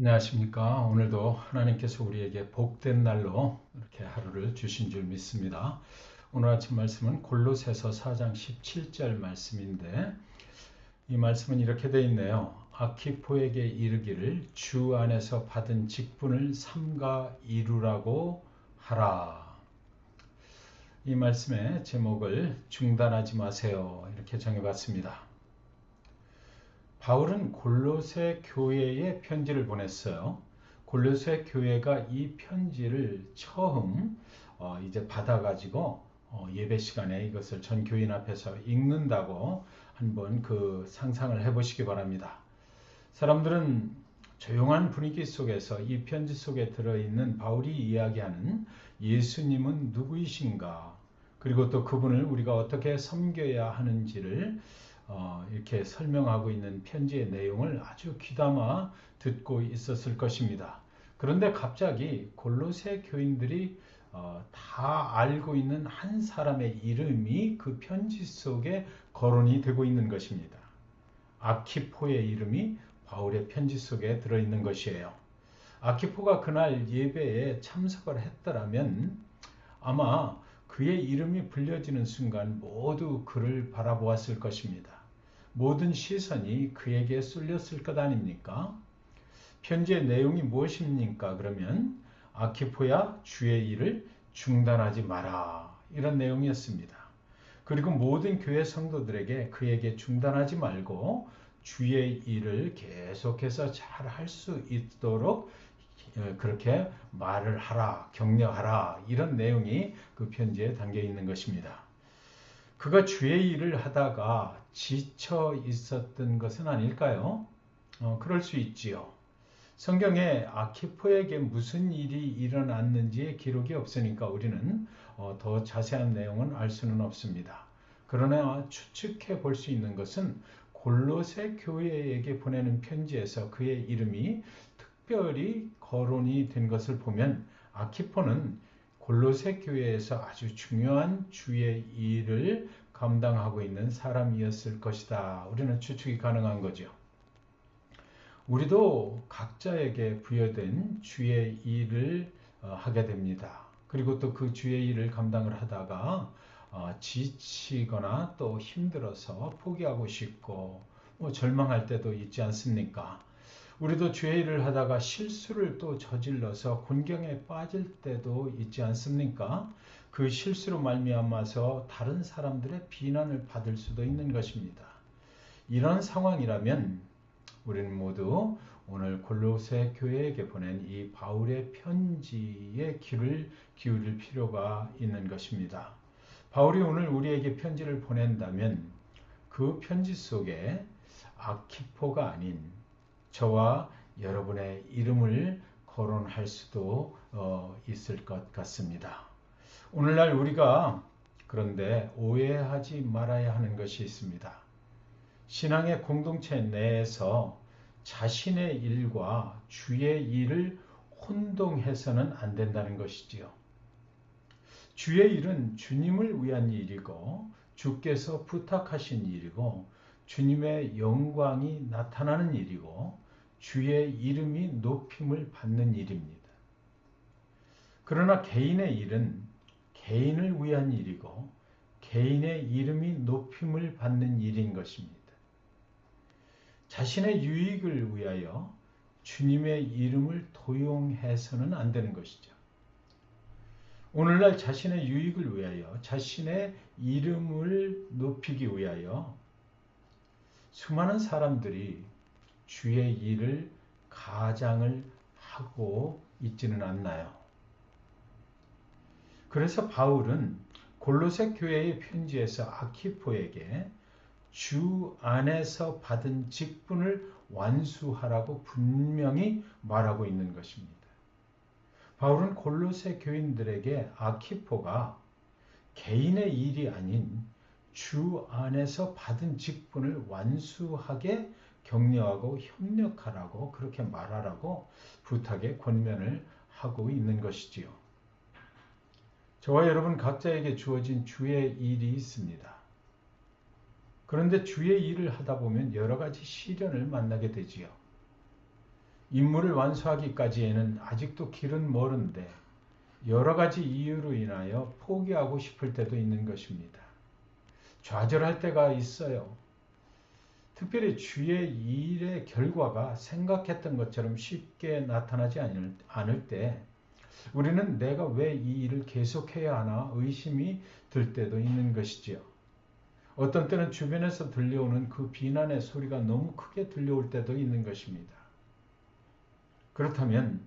안녕하십니까. 오늘도 하나님께서 우리에게 복된 날로 이렇게 하루를 주신 줄 믿습니다. 오늘 아침 말씀은 골로새서 4장 17절 말씀인데, 이 말씀은 이렇게 되어 있네요. 아키포에게 이르기를 주 안에서 받은 직분을 삼가 이루라고 하라. 이 말씀의 제목을 중단하지 마세요, 이렇게 정해봤습니다. 바울은 골로새 교회에 편지를 보냈어요. 골로새 교회가 이 편지를 처음 이제 받아가지고 예배 시간에 이것을 전 교인 앞에서 읽는다고 한번 그 상상을 해보시기 바랍니다. 사람들은 조용한 분위기 속에서 이 편지 속에 들어있는 바울이 이야기하는 예수님은 누구이신가, 그리고 또 그분을 우리가 어떻게 섬겨야 하는지를 이렇게 설명하고 있는 편지의 내용을 아주 귀담아 듣고 있었을 것입니다. 그런데 갑자기 골로새 교인들이 다 알고 있는 한 사람의 이름이 그 편지 속에 거론이 되고 있는 것입니다. 아키포의 이름이 바울의 편지 속에 들어있는 것이에요. 아키포가 그날 예배에 참석을 했더라면 아마 그의 이름이 불려지는 순간 모두 그를 바라보았을 것입니다. 모든 시선이 그에게 쏠렸을 것 아닙니까? 편지의 내용이 무엇입니까? 그러면 아키포야, 주의 일을 중단하지 마라, 이런 내용이었습니다. 그리고 모든 교회 성도들에게 그에게 중단하지 말고 주의 일을 계속해서 잘 할 수 있도록 그렇게 말을 하라, 격려하라, 이런 내용이 그 편지에 담겨 있는 것입니다. 그가 주의 일을 하다가 지쳐 있었던 것은 아닐까요? 그럴 수 있지요. 성경에 아키포에게 무슨 일이 일어났는지의 기록이 없으니까 우리는 더 자세한 내용은 알 수는 없습니다. 그러나 추측해 볼 수 있는 것은 골로새 교회에게 보내는 편지에서 그의 이름이 특별히 거론이 된 것을 보면 아키포는 골로새 교회에서 아주 중요한 주의 일을 감당하고 있는 사람이었을 것이다. 우리는 추측이 가능한 거죠. 우리도 각자에게 부여된 주의 일을 하게 됩니다. 그리고 또 그 주의 일을 감당을 하다가 지치거나 또 힘들어서 포기하고 싶고 절망할 때도 있지 않습니까? 우리도 주의 일을 하다가 실수를 또 저질러서 곤경에 빠질 때도 있지 않습니까? 그 실수로 말미암아서 다른 사람들의 비난을 받을 수도 있는 것입니다. 이런 상황이라면 우리는 모두 오늘 골로새 교회에게 보낸 이 바울의 편지에 귀를 기울일 필요가 있는 것입니다. 바울이 오늘 우리에게 편지를 보낸다면 그 편지 속에 아키포가 아닌 저와 여러분의 이름을 거론할 수도 있을 것 같습니다. 오늘날 우리가 그런데 오해하지 말아야 하는 것이 있습니다. 신앙의 공동체 내에서 자신의 일과 주의 일을 혼동해서는 안 된다는 것이지요. 주의 일은 주님을 위한 일이고 주께서 부탁하신 일이고 주님의 영광이 나타나는 일이고 주의 이름이 높임을 받는 일입니다. 그러나 개인의 일은 개인을 위한 일이고 개인의 이름이 높임을 받는 일인 것입니다. 자신의 유익을 위하여 주님의 이름을 도용해서는 안 되는 것이죠. 오늘날 자신의 유익을 위하여 자신의 이름을 높이기 위하여 수많은 사람들이 주의 일을 가장을 하고 있지는 않나요? 그래서 바울은 골로새 교회의 편지에서 아키포에게 주 안에서 받은 직분을 완수하라고 분명히 말하고 있는 것입니다. 바울은 골로새 교인들에게 아키포가 개인의 일이 아닌 주 안에서 받은 직분을 완수하게 격려하고 협력하라고 그렇게 말하라고 부탁의 권면을 하고 있는 것이지요. 저와 여러분 각자에게 주어진 주의 일이 있습니다. 그런데 주의 일을 하다 보면 여러 가지 시련을 만나게 되지요. 임무를 완수하기까지에는 아직도 길은 멀은데 여러 가지 이유로 인하여 포기하고 싶을 때도 있는 것입니다. 좌절할 때가 있어요. 특별히 주의 일의 결과가 생각했던 것처럼 쉽게 나타나지 않을 때 우리는 내가 왜 이 일을 계속해야 하나 의심이 들 때도 있는 것이지요. 어떤 때는 주변에서 들려오는 그 비난의 소리가 너무 크게 들려올 때도 있는 것입니다. 그렇다면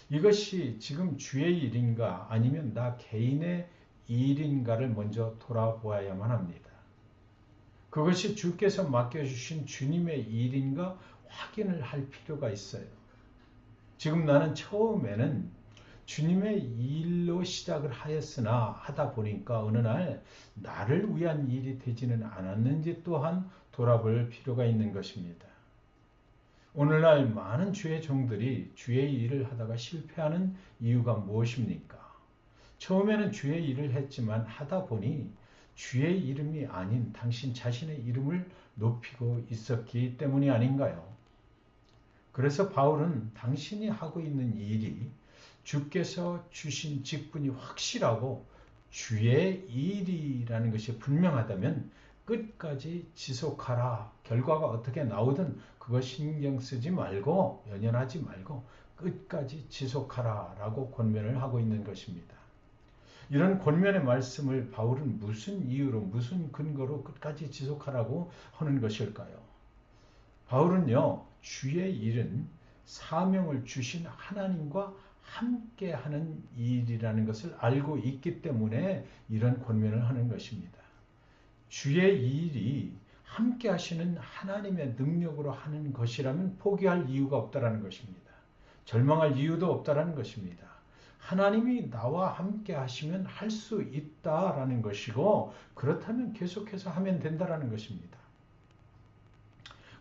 이것이 지금 주의 일인가 아니면 나 개인의 일인가를 먼저 돌아보아야만 합니다. 그것이 주께서 맡겨주신 주님의 일인가 확인을 할 필요가 있어요. 지금 나는 처음에는 주님의 일로 시작을 하다 보니까 어느 날 나를 위한 일이 되지는 않았는지 또한 돌아볼 필요가 있는 것입니다. 오늘날 많은 주의 종들이 주의 일을 하다가 실패하는 이유가 무엇입니까? 처음에는 주의 일을 했지만 하다 보니 주의 이름이 아닌 당신 자신의 이름을 높이고 있었기 때문이 아닌가요? 그래서 바울은 당신이 하고 있는 일이 주께서 주신 직분이 확실하고 주의 일이라는 것이 분명하다면 끝까지 지속하라. 결과가 어떻게 나오든 그거 신경 쓰지 말고 연연하지 말고 끝까지 지속하라 라고 권면을 하고 있는 것입니다. 이런 권면의 말씀을 바울은 무슨 이유로 무슨 근거로 끝까지 지속하라고 하는 것일까요? 바울은요, 주의 일은 사명을 주신 하나님과 함께하는 일이라는 것을 알고 있기 때문에 이런 권면을 하는 것입니다. 주의 일이 함께 하시는 하나님의 능력으로 하는 것이라면 포기할 이유가 없다라는 것입니다. 절망할 이유도 없다라는 것입니다. 하나님이 나와 함께 하시면 할 수 있다라는 것이고 그렇다면 계속해서 하면 된다라는 것입니다.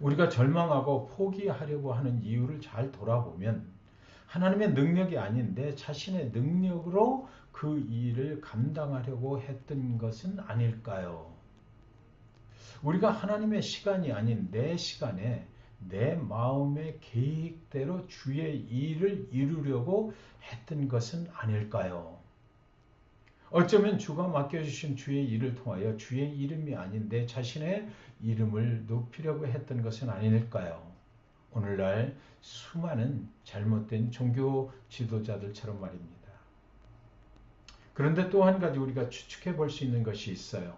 우리가 절망하고 포기하려고 하는 이유를 잘 돌아보면 하나님의 능력이 아닌 내 자신의 능력으로 그 일을 감당하려고 했던 것은 아닐까요? 우리가 하나님의 시간이 아닌 내 시간에 내 마음의 계획대로 주의 일을 이루려고 했던 것은 아닐까요? 어쩌면 주가 맡겨주신 주의 일을 통하여 주의 이름이 아닌 내 자신의 이름을 높이려고 했던 것은 아닐까요? 오늘날 수많은 잘못된 종교 지도자들처럼 말입니다. 그런데 또 한 가지 우리가 추측해 볼 수 있는 것이 있어요.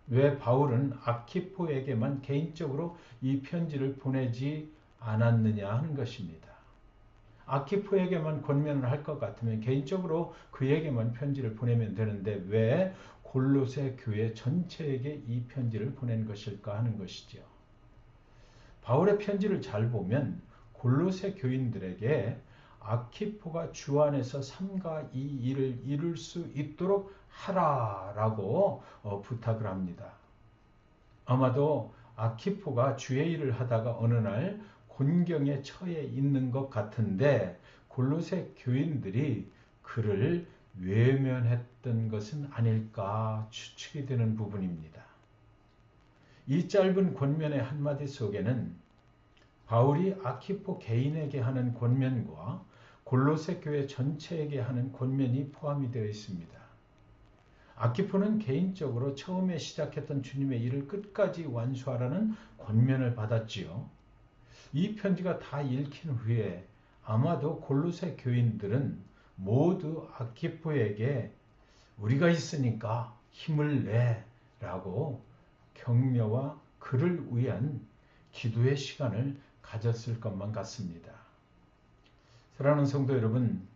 왜 바울은 아키포에게만 개인적으로 이 편지를 보내지 않았느냐 하는 것입니다. 아키포에게만 권면을 할 것 같으면 개인적으로 그에게만 편지를 보내면 되는데 왜 골로새 교회 전체에게 이 편지를 보낸 것일까 하는 것이죠. 바울의 편지를 잘 보면 골로새 교인들에게 아키포가 주 안에서 삼가 이 일을 이룰 수 있도록 하라라고 부탁을 합니다. 아마도 아키포가 주의 일을 하다가 어느 날 곤경에 처해 있는 것 같은데 골로새 교인들이 그를 외면했던 것은 아닐까 추측이 되는 부분입니다. 이 짧은 권면의 한마디 속에는 바울이 아키포 개인에게 하는 권면과 골로새 교회 전체에게 하는 권면이 포함이 되어 있습니다. 아키포는 개인적으로 처음에 시작했던 주님의 일을 끝까지 완수하라는 권면을 받았지요. 이 편지가 다 읽힌 후에 아마도 골로새 교인들은 모두 아키포에게 우리가 있으니까 힘을 내 라고 격려와 그를 위한 기도의 시간을 가졌을 것만 같습니다. 사랑하는 성도 여러분,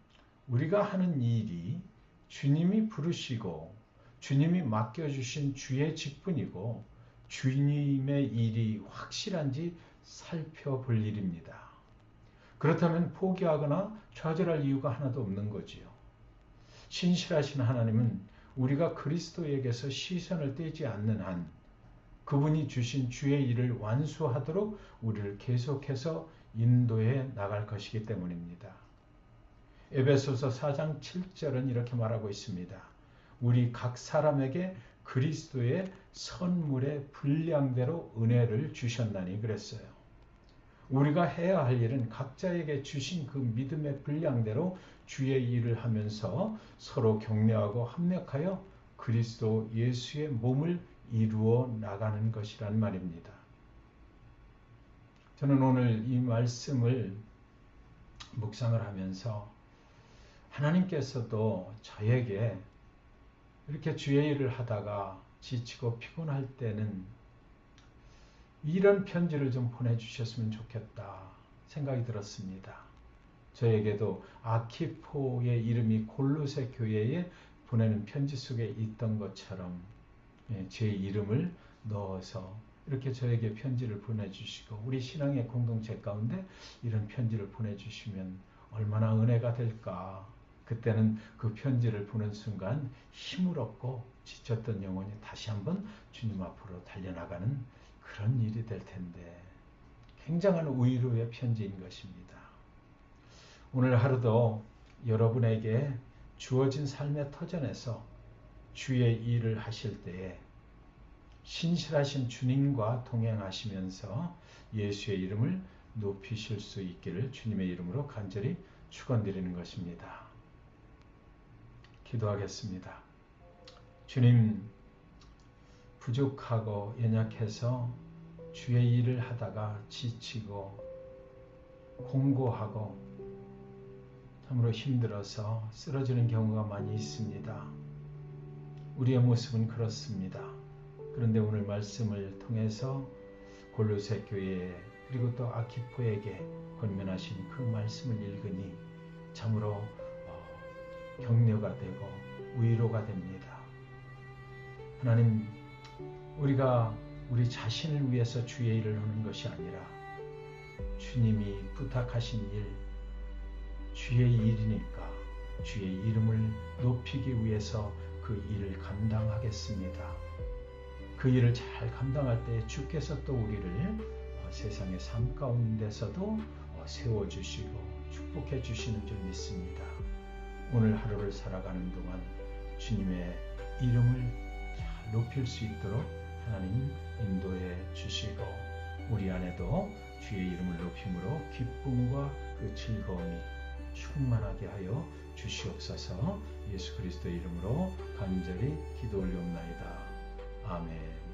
우리가 하는 일이 주님이 부르시고 주님이 맡겨주신 주의 직분이고 주님의 일이 확실한지 살펴볼 일입니다. 그렇다면 포기하거나 좌절할 이유가 하나도 없는 거지요. 신실하신 하나님은 우리가 그리스도에게서 시선을 떼지 않는 한 그분이 주신 주의 일을 완수하도록 우리를 계속해서 인도해 나갈 것이기 때문입니다. 에베소서 4장 7절은 이렇게 말하고 있습니다. 우리 각 사람에게 그리스도의 선물의 분량대로 은혜를 주셨나니 그랬어요. 우리가 해야 할 일은 각자에게 주신 그 믿음의 분량대로 주의 일을 하면서 서로 격려하고 합력하여 그리스도 예수의 몸을 이루어 나가는 것이란 말입니다. 저는 오늘 이 말씀을 묵상을 하면서 하나님께서도 저에게 이렇게 주의 일을 하다가 지치고 피곤할 때는 이런 편지를 좀 보내주셨으면 좋겠다 생각이 들었습니다. 저에게도 아키포의 이름이 골로새 교회에 보내는 편지 속에 있던 것처럼 제 이름을 넣어서 이렇게 저에게 편지를 보내주시고 우리 신앙의 공동체 가운데 이런 편지를 보내주시면 얼마나 은혜가 될까. 그때는 그 편지를 보는 순간 힘을 얻고 지쳤던 영혼이 다시 한번 주님 앞으로 달려나가는 그런 일이 될 텐데 굉장한 위로의 편지인 것입니다. 오늘 하루도 여러분에게 주어진 삶의 터전에서 주의 일을 하실 때에 신실하신 주님과 동행하시면서 예수의 이름을 높이실 수 있기를 주님의 이름으로 간절히 축원드리는 것입니다. 기도하겠습니다. 주님, 부족하고 연약해서 주의 일을 하다가 지치고 공고하고 참으로 힘들어서 쓰러지는 경우가 많이 있습니다. 우리의 모습은 그렇습니다. 그런데 오늘 말씀을 통해서 골로새 교회에 그리고 또 아키포에게 권면하신 그 말씀을 읽으니 참으로 격려가 되고 위로가 됩니다. 하나님, 우리가 우리 자신을 위해서 주의 일을 하는 것이 아니라 주님이 부탁하신 일, 주의 일이니까 주의 이름을 높이기 위해서 그 일을 감당하겠습니다. 그 일을 잘 감당할 때 주께서 또 우리를 세상의 삶 가운데서도 세워주시고 축복해 주시는 줄 믿습니다. 오늘 하루를 살아가는 동안 주님의 이름을 잘 높일 수 있도록 하나님 인도해 주시고 우리 안에도 주의 이름을 높임으로 기쁨과 그 즐거움이 충만하게 하여 주시옵소서. 예수 그리스도의 이름으로 간절히 기도 올리옵나이다. 아멘.